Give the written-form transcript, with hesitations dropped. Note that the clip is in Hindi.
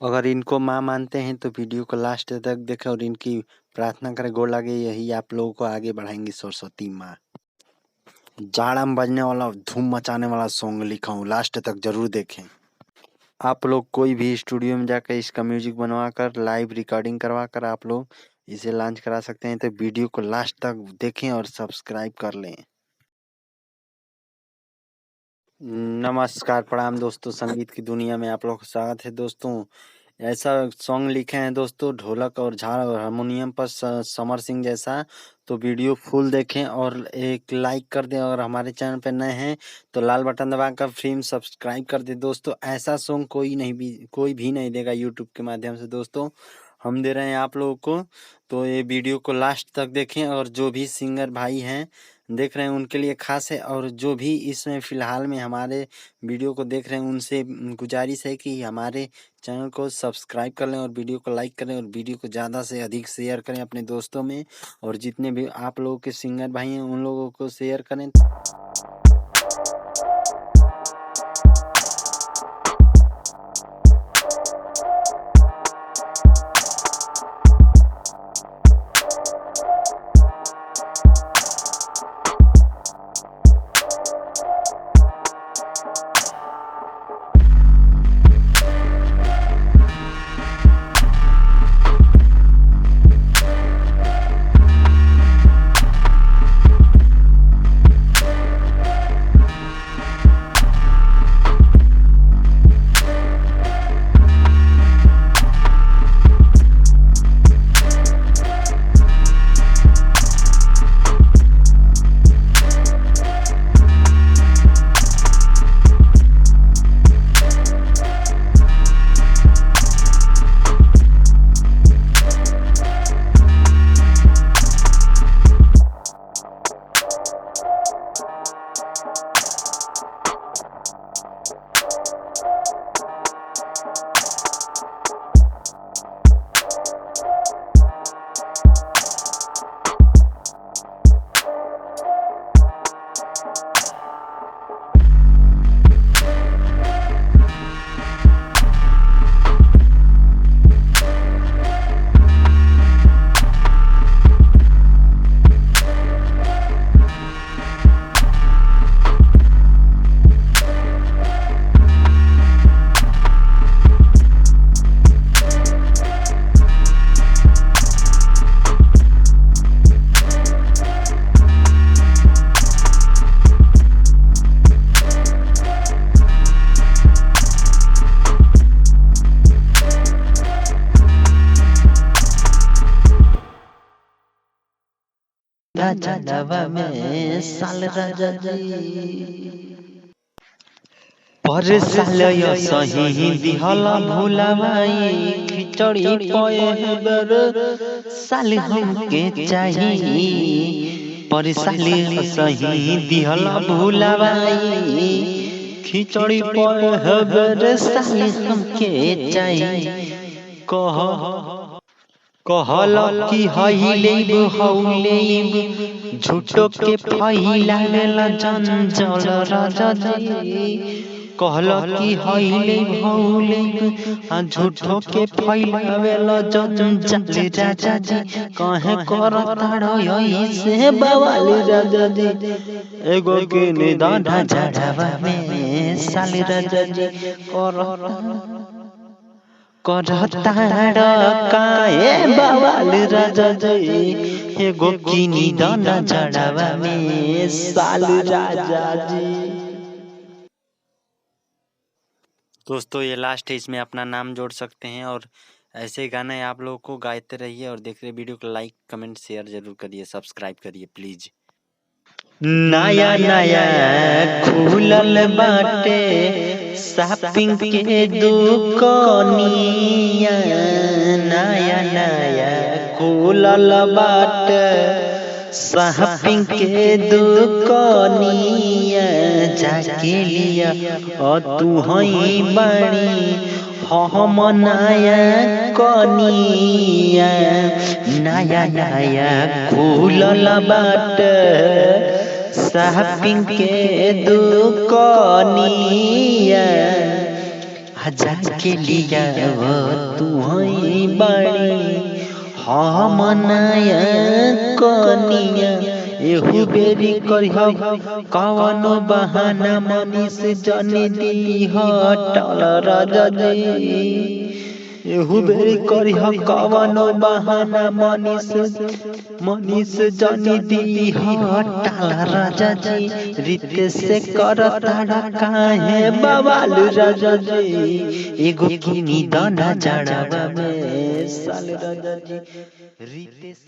अगर इनको माँ मानते हैं तो वीडियो को लास्ट तक देखें और इनकी प्रार्थना करें, गोड़ लगे, यही आप लोगों को आगे बढ़ाएंगी सरस्वती माँ। जाड़ा में बजने वाला धूम मचाने वाला सॉन्ग लिखा हूँ, लास्ट तक जरूर देखें। आप लोग कोई भी स्टूडियो में जाकर इसका म्यूजिक बनवा कर लाइव रिकॉर्डिंग करवा कर आप लोग इसे लॉन्च करा सकते हैं। तो वीडियो को लास्ट तक देखें और सब्सक्राइब कर लें। नमस्कार, प्रणाम दोस्तों, संगीत की दुनिया में आप लोग का स्वागत है। दोस्तों ऐसा सॉन्ग लिखे हैं दोस्तों, ढोलक और झाल और हारमोनियम पर समर सिंह जैसा। तो वीडियो फुल देखें और एक लाइक कर दें। और हमारे चैनल पर नए हैं तो लाल बटन दबाकर फ्री में सब्सक्राइब कर दें। दोस्तों ऐसा सॉन्ग कोई भी नहीं देगा यूट्यूब के माध्यम से। दोस्तों हम दे रहे हैं आप लोगों को, तो ये वीडियो को लास्ट तक देखें। और जो भी सिंगर भाई हैं देख रहे हैं उनके लिए खास है, और जो भी इसमें फ़िलहाल में हमारे वीडियो को देख रहे हैं उनसे गुजारिश है कि हमारे चैनल को सब्सक्राइब कर लें और वीडियो को लाइक करें और वीडियो को ज़्यादा से अधिक शेयर करें अपने दोस्तों में। और जितने भी आप लोगों के सिंगर भाई हैं उन लोगों को शेयर करें। जनवा में साल राजा जी पर साल यो सही दिहला भुलावाई खिचड़ी पए बर साल हमके चाहिए पर साल यो सही दिहला भुलावाई खिचड़ी पए बर साल हमके चाहिए कहल की हईलेब हौलेब झूठो के फैलावेला जंजाल राजा जी कहल की हईलेब हौलेब झूठो के फैलावेला जंजाल राजा जी कहे करताड़ो ऐसे बवाल राजा जी एगो के निदान झाड़ावा में साल राजा जी करताड़ काए बवाल राजा जी एगो कीनी दाना झड़ावा में साल राजा जी। दोस्तों ये लास्ट है, इसमें अपना नाम जोड़ सकते हैं। और ऐसे गाने आप लोगों को गाते रहिए और देख रहे वीडियो को लाइक कमेंट शेयर जरूर करिए, सब्सक्राइब करिए प्लीज। नया नया खुलल बाटे शॉपिंग के दुकानिया नया नया खुलल बाटे शॉपिंग के दुकानिया जाके लिया और तू हई बाड़ी हम नया कनिया नया नया खुलल बाटे शॉपिंग के दुकानिया जाके लिया तू हई बाड़ी हम नया कनिया एहू बेरी करिह कवनो बहाना मनीष जनी दी हटल राजा जी एहू बेरी करिह कवनो बहाना मनीष जनी दी हटल राजा जी रितेश से करता काहे बवाल राजा जी एगो किनी दाना जड़ावा में साल राजा जी रितेश